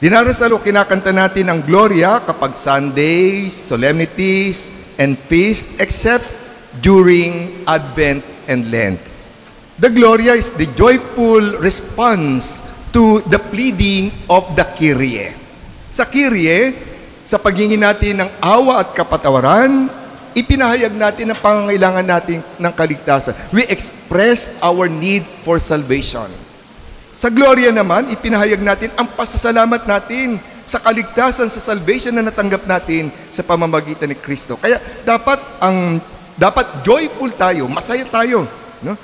Dinarasal o kinakanta natin ang Gloria kapag Sundays, solemnities, and feast, except during Advent and Lent. The Gloria is the joyful response to the pleading of the Kyrie. Sa Kyrie, sa paghingi natin ng awa at kapatawaran, ipinahayag natin ang pangangailangan natin ng kaligtasan. We express our need for salvation. Sa Gloria naman, ipinahayag natin ang pasasalamat natin sa kaligtasan, sa salvation na natanggap natin sa pamamagitan ni Kristo. Kaya dapat joyful tayo, masaya tayo, no?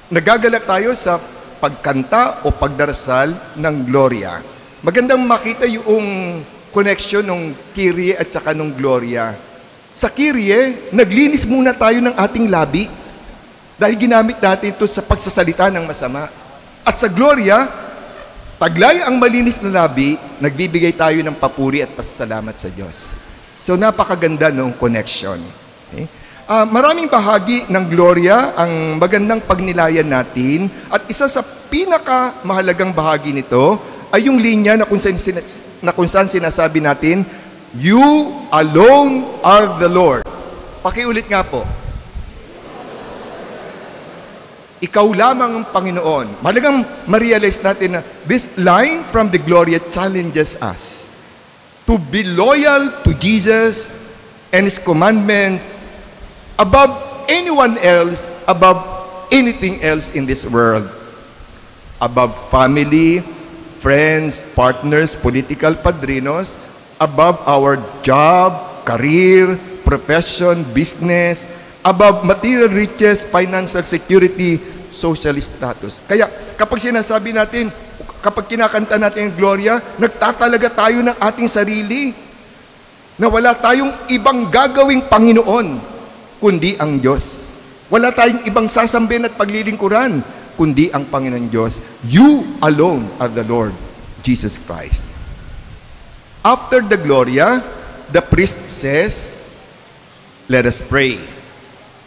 Nagagalak tayo sa pagkanta o pagdarasal ng Gloria. Magandang makita yung connection ng Kyrie at saka ng Gloria. Sa Kyrie, naglinis muna tayo ng ating labi dahil ginamit natin ito sa pagsasalita ng masama. At sa Gloria, taglay ang malinis na labi, nagbibigay tayo ng papuri at pasasalamat sa Diyos. So napakaganda ng connection. Okay? Maraming bahagi ng Gloria ang magandang pagnilayan natin, at isa sa pinakamahalagang bahagi nito ay yung linya na kung saan sinasabi natin, "You alone are the Lord." Pakiulit nga po. Ikaw lamang ang Panginoon. Mahalagang ma-realize natin na this line from the Gloria challenges us to be loyal to Jesus and His commandments above anyone else, above anything else in this world. Above family, friends, partners, political padrinos, above our job, career, profession, business, above material riches, financial security, social status. Kaya kapag sinasabi natin, kapag kinakanta natin ang Gloria, nagtatalaga tayo ng ating sarili na wala tayong ibang gagawing Panginoon kundi ang Diyos. Wala tayong ibang sasambin at paglilingkuran kundi ang Panginoon Diyos. You alone are the Lord Jesus Christ. After the Gloria, the priest says, "Let us pray."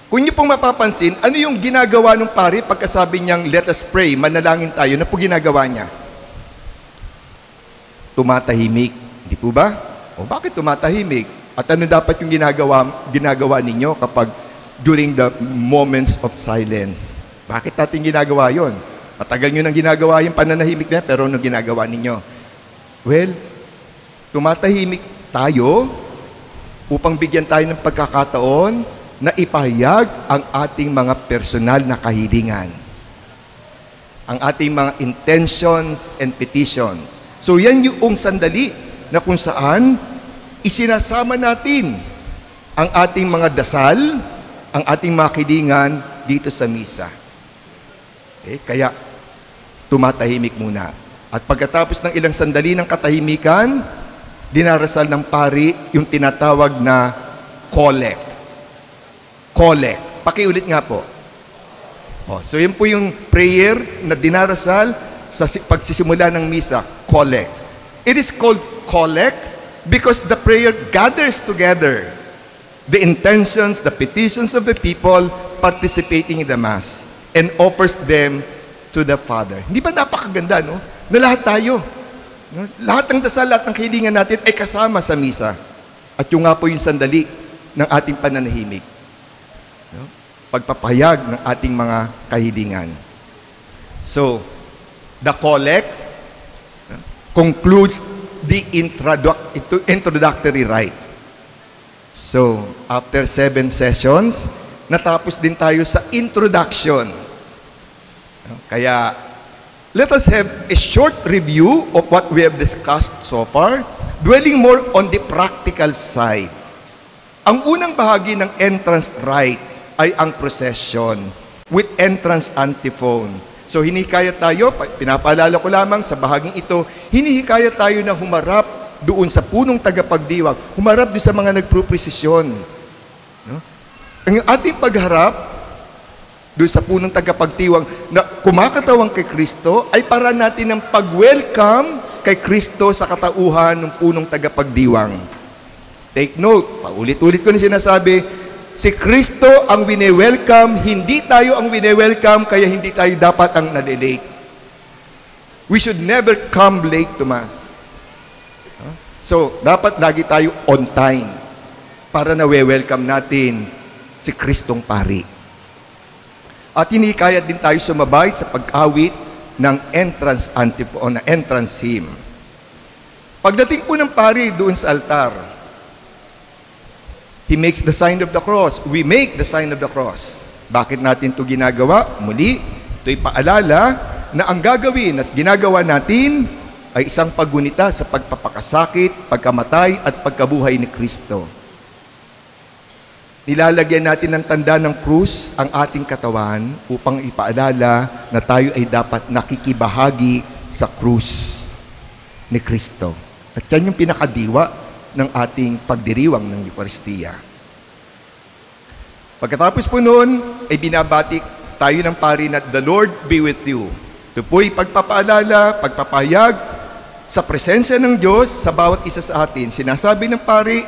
Kung niyo pong mapapansin, ano yung ginagawa ng pari pagkasabi niyang, "Let us pray," manalangin tayo, na po ginagawa niya? Tumatahimik. Hindi po ba? O bakit tumatahimik? At ano dapat yung ginagawa ninyo kapag during the moments of silence? Bakit natin ginagawa yon? Matagal nyo nang ginagawa yung pananahimik na, pero ano ginagawa ninyo? Well, tumatahimik tayo upang bigyan tayo ng pagkakataon na ipahayag ang ating mga personal na kahilingan, ang ating mga intentions and petitions. So yan yung sandali na kung saan isinasama natin ang ating mga dasal, ang ating mga kahilingan dito sa misa. Okay? Kaya tumatahimik muna. At pagkatapos ng ilang sandali ng katahimikan, dinarasal ng pari yung tinatawag na collect. Collect. Pakiulit nga po. So yun po yung prayer na dinarasal sa pagsisimula ng misa. Collect. It is called collect because the prayer gathers together the intentions, the petitions of the people participating in the Mass and offers them to the Father. Hindi ba napakaganda, no? Na lahat tayo, no? Lahat ng dasal, lahat ng kahilingan natin ay kasama sa misa. At yung nga po yung sandali ng ating pananahimik. No? Pagpapahayag ng ating mga kahilingan. So, the collect concludes the introductory rite. So, after 7 sessions, natapos din tayo sa introduction. Kaya, let us have a short review of what we have discussed so far, dwelling more on the practical side. Ang unang bahagi ng entrance rite ay ang procession with entrance antiphon. So hinihikayat tayo, pinapaalala ko lamang sa bahaging ito, hinihikayat tayo na humarap doon sa punong tagapagdiwang, humarap doon sa mga nagpropresisyon. No? Ang ating pagharap doon sa punong tagapagdiwang na kumakatawang kay Kristo ay para natin ng pag-welcome kay Kristo sa katauhan ng punong tagapagdiwang. Take note, paulit-ulit ko na sinasabi, si Kristo ang wine-welcome, hindi tayo ang wine-welcome, kaya hindi tayo dapat ang nalilate. We should never come late to Mass. So, dapat lagi tayo on time para na-welcome natin si Kristong Pari. At hinikayat din tayo sumabay sa pag-awit ng entrance antiphon, entrance hymn. Pagdating po ng pari doon sa altar, he makes the sign of the cross. We make the sign of the cross. Bakit natin ito ginagawa? Muli, ito'y paalala na ang gagawin at ginagawa natin ay isang paggunita sa pagpapakasakit, pagkamatay at pagkabuhay ni Kristo. Nilalagyan natin ng tanda ng krus ang ating katawan upang ipaalala na tayo ay dapat nakikibahagi sa krus ni Kristo. At yan yung pinakadiwa ng ating pagdiriwang ng Eucharistia. Pagkatapos po noon, ay binabati tayo ng pari na the Lord be with you. Ito po'y pagpapaalala, pagpapahayag sa presensya ng Diyos sa bawat isa sa atin. Sinasabi ng pari,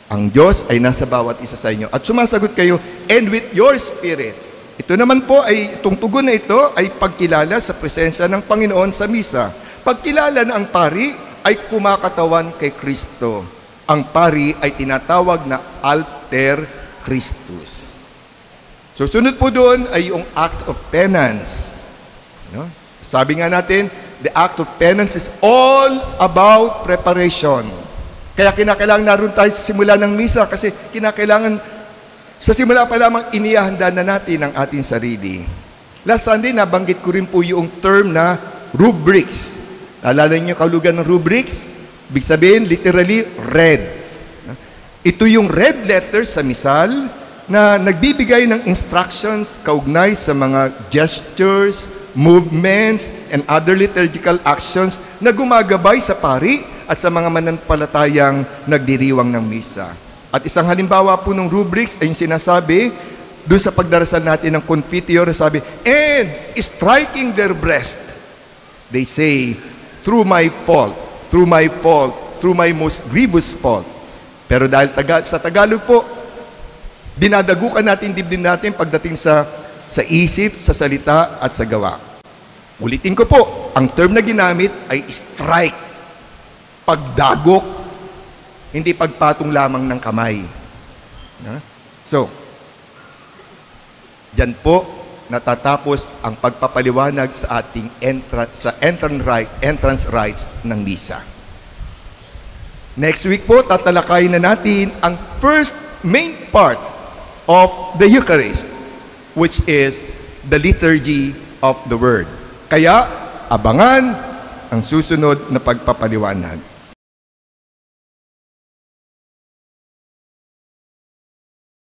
ang Diyos ay nasa bawat isa sa inyo. At sumasagot kayo, and with your spirit. Ito naman po ay, itong tugon na ito ay pagkilala sa presensya ng Panginoon sa misa. Pagkilala na ang pari ay kumakatawan kay Kristo. Ang pari ay tinatawag na alter Christus. So sunod po doon ay yung act of penance. No? Sabi nga natin, the act of penance is all about preparation. Kaya kinakailangan naroon tayo sa simula ng misa kasi kinakailangan sa simula pa lamang inihahanda na natin ang ating sarili. Last Sunday, nabanggit ko rin po yung term na rubrics. Naalala niyo kalugan ng rubrics? Ibig sabihin, literally, red. Ito yung red letters sa misal na nagbibigay ng instructions kaugnay sa mga gestures, movements, and other liturgical actions na gumagabay sa pari at sa mga mananampalatayang nagdiriwang ng misa. At isang halimbawa po ng rubrics ay yung sinasabi doon sa pagdarasal natin ng Confiteor, sabi, and striking their breast, they say, through my fault, through my most grievous fault. Pero dahil sa Tagalog po, dinadagukan natin dibdib natin pagdating sa isip, sa salita at sa gawa. Ulitin ko po, ang term na ginamit ay strike. Pagdagok, hindi pagpatong lamang ng kamay. So, dyan po natatapos ang pagpapaliwanag sa ating entrance rites ng misa. Next week po, tatalakayin na natin ang first main part of the Eucharist, which is the liturgy of the Word. Kaya, abangan ang susunod na pagpapaliwanag.